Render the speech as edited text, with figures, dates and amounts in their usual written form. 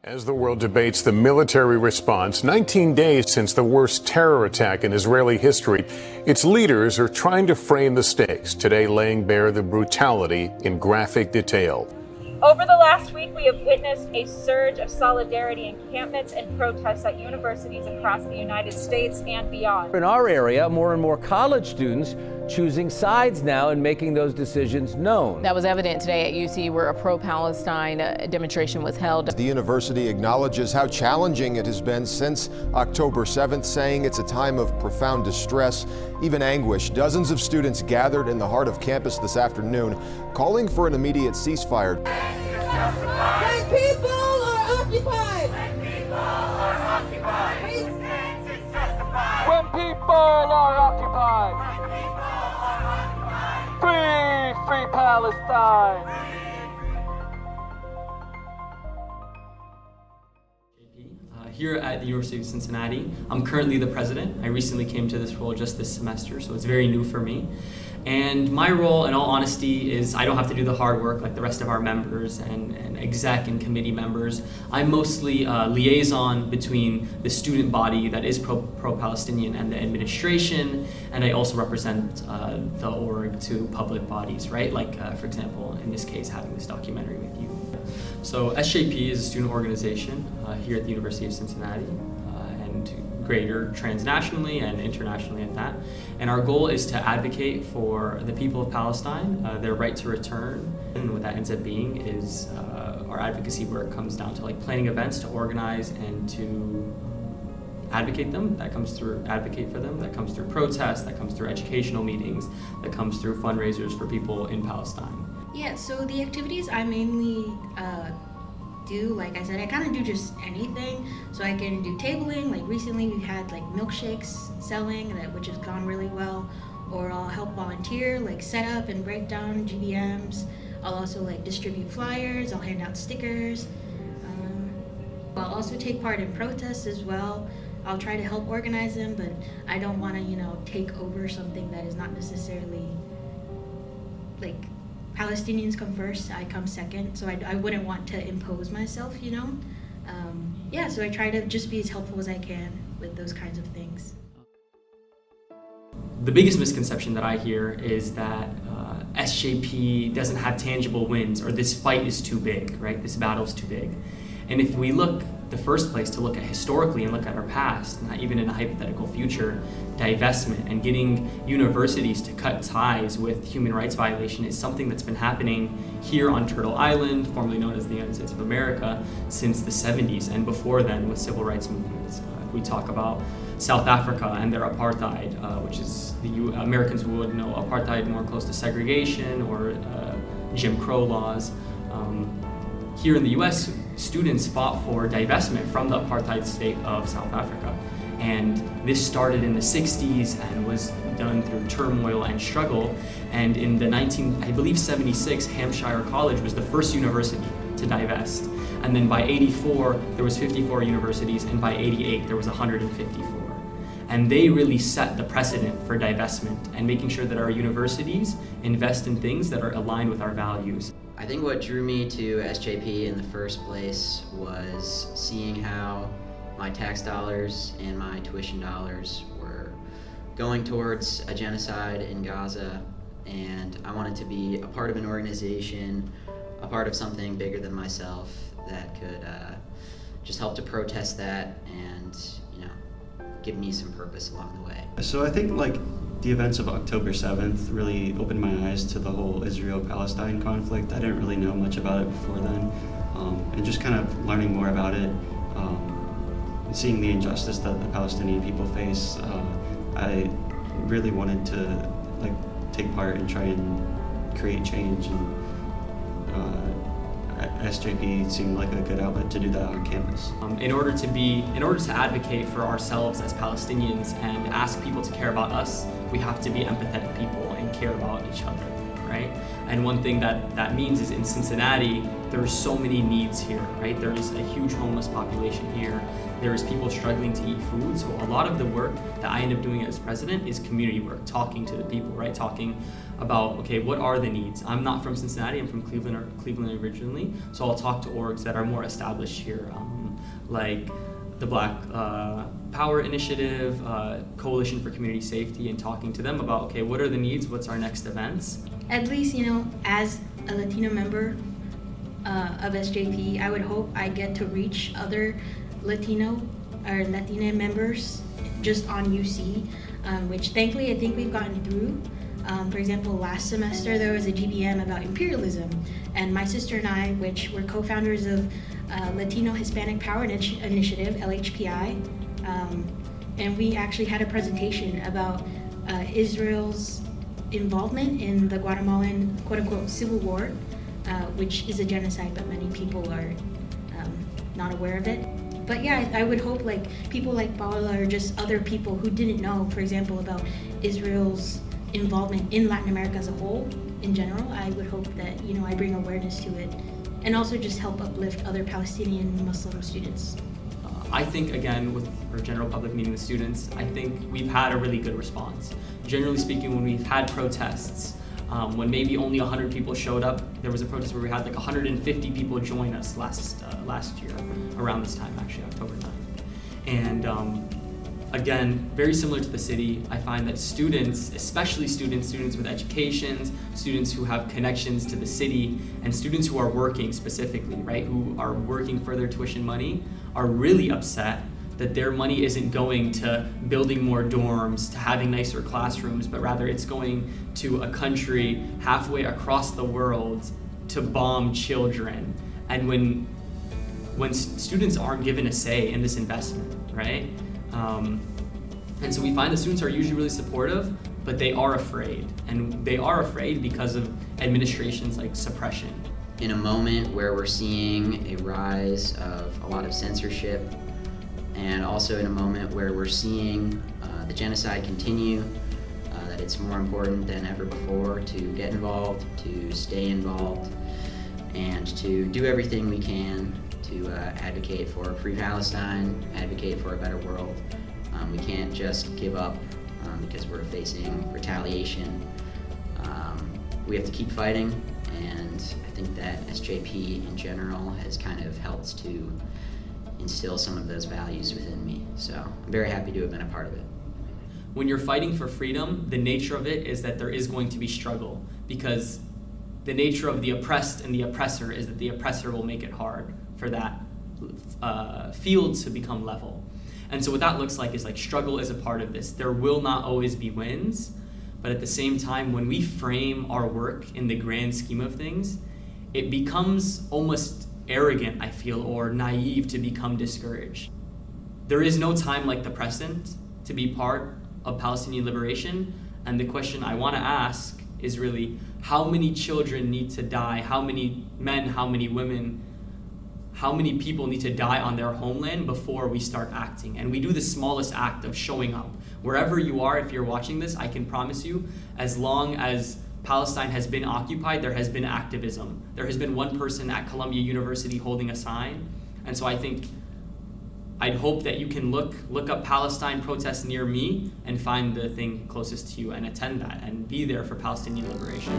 As the world debates the military response, 19 days since the worst terror attack in Israeli history, its leaders are trying to frame the stakes, today laying bare the brutality in graphic detail. Over the last week, we have witnessed a surge of solidarity encampments and protests at universities across the United States and beyond. In our area, more and more college students choosing sides now and making those decisions known. That was evident today at UC, where a pro-Palestine demonstration was held. The university acknowledges how challenging it has been since October 7th, saying it's a time of profound distress, even anguish. Dozens of students gathered in the heart of campus this afternoon, calling for an immediate ceasefire. When people are occupied! When people are occupied! Resistance is justified! When people are occupied! Free Palestine! Here at the University of Cincinnati, I'm currently the president. I recently came to this role just this semester, so it's very new for me. And my role, in all honesty, is I don't have to do the hard work like the rest of our members and exec and committee members. I'm mostly a liaison between the student body that is pro-Palestinian and the administration, and I also represent the org to public bodies, right? Like, for example, in this case, having this documentary with you. So SJP is a student organization here at the University of Cincinnati, and greater transnationally and internationally at that. And our goal is to advocate for the people of Palestine, their right to return. And what that ends up being is our advocacy work comes down to like planning events to organize and to advocate them. That comes through advocate for them. That comes through protests. That comes through educational meetings. That comes through fundraisers for people in Palestine. Yeah, so the activities I mainly do, like I said, I kind of do just anything. So I can do tabling, like recently we've had like milkshakes selling, which has gone really well. Or I'll help volunteer, like set up and break down GBMs. I'll also like distribute flyers, I'll hand out stickers. I'll also take part in protests as well. I'll try to help organize them, but I don't want to, take over something that is not necessarily like Palestinians come first, I come second, so I wouldn't want to impose myself, Yeah, so I try to just be as helpful as I can with those kinds of things. The biggest misconception that I hear is that SJP doesn't have tangible wins, or this fight is too big, right? This battle is too big. And if we look, the first place to look at historically and look at our past, not even in a hypothetical future, divestment and getting universities to cut ties with human rights violation is something that's been happening here on Turtle Island, formerly known as the United States of America, since the 70s, and before then with civil rights movements. We talk about South Africa and their apartheid, which is Americans would know apartheid more close to segregation or Jim Crow laws. Here in the US, students fought for divestment from the apartheid state of South Africa. And this started in the 60s and was done through turmoil and struggle. And in the 76, Hampshire College was the first university to divest. And then by 84, there was 54 universities, and by 88, there was 154. And they really set the precedent for divestment and making sure that our universities invest in things that are aligned with our values. I think what drew me to SJP in the first place was seeing how my tax dollars and my tuition dollars were going towards a genocide in Gaza, and I wanted to be a part of an organization, a part of something bigger than myself that could just help to protest that and, give me some purpose along the way. So I think the events of October 7th really opened my eyes to the whole Israel-Palestine conflict. I didn't really know much about it before then, and just kind of learning more about it, seeing the injustice that the Palestinian people face, I really wanted to take part and try and create change, and SJP seemed like a good outlet to do that on campus. In order to advocate for ourselves as Palestinians and ask people to care about us, we have to be empathetic people and care about each other. right? And one thing that means is in Cincinnati, there are so many needs here, right? There is a huge homeless population here. There is people struggling to eat food. So a lot of the work that I end up doing as president is community work, talking to the people, right? Talking about, okay, what are the needs? I'm not from Cincinnati, I'm from Cleveland originally. So I'll talk to orgs that are more established here, like the Black Power Initiative, Coalition for Community Safety, and talking to them about, okay, what are the needs? What's our next events? At least, as a Latino member of SJP, I would hope I get to reach other Latino or Latina members just on UC, which thankfully I think we've gotten through. For example, last semester there was a GBM about imperialism, and my sister and I, which were co-founders of Latino Hispanic Power Initiative, LHPI, and we actually had a presentation about Israel's involvement in the Guatemalan quote-unquote civil war, which is a genocide, but many people are not aware of it. But yeah, I would hope people like Paola or just other people who didn't know, for example, about Israel's involvement in Latin America as a whole, in general, I would hope that, I bring awareness to it and also just help uplift other Palestinian Muslim students. I think, again, with our general public meeting with students, I think we've had a really good response. Generally speaking, when we've had protests, when maybe only 100 people showed up, there was a protest where we had 150 people join us last year, around this time, actually, October 9th. And again, very similar to the city, I find that students, especially students with educations, students who have connections to the city, and students who are working specifically, right, who are working for their tuition money, are really upset that their money isn't going to building more dorms, to having nicer classrooms, but rather it's going to a country halfway across the world to bomb children. And when students aren't given a say in this investment, right? And so we find that students are usually really supportive, but they are afraid. And they are afraid because of administrations like suppression. In a moment where we're seeing a rise of a lot of censorship, and also in a moment where we're seeing the genocide continue, that it's more important than ever before to get involved, to stay involved, and to do everything we can to advocate for free Palestine, advocate for a better world. We can't just give up because we're facing retaliation. We have to keep fighting, and I think that SJP in general has kind of helped to instill some of those values within me. So I'm very happy to have been a part of it. When you're fighting for freedom, the nature of it is that there is going to be struggle, because the nature of the oppressed and the oppressor is that the oppressor will make it hard for that field to become level. And so what that looks like is struggle is a part of this. There will not always be wins, but at the same time, when we frame our work in the grand scheme of things, it becomes almost arrogant, I feel, or naive to become discouraged. There is no time like the present to be part of Palestinian liberation, and the question I want to ask is really, how many children need to die? How many men, how many women, how many people need to die on their homeland before we start acting? And we do the smallest act of showing up. Wherever you are, if you're watching this, I can promise you, as long as Palestine has been occupied, there has been activism. There has been one person at Columbia University holding a sign. And so I'd hope that you can look up Palestine protests near me and find the thing closest to you and attend that and be there for Palestinian liberation.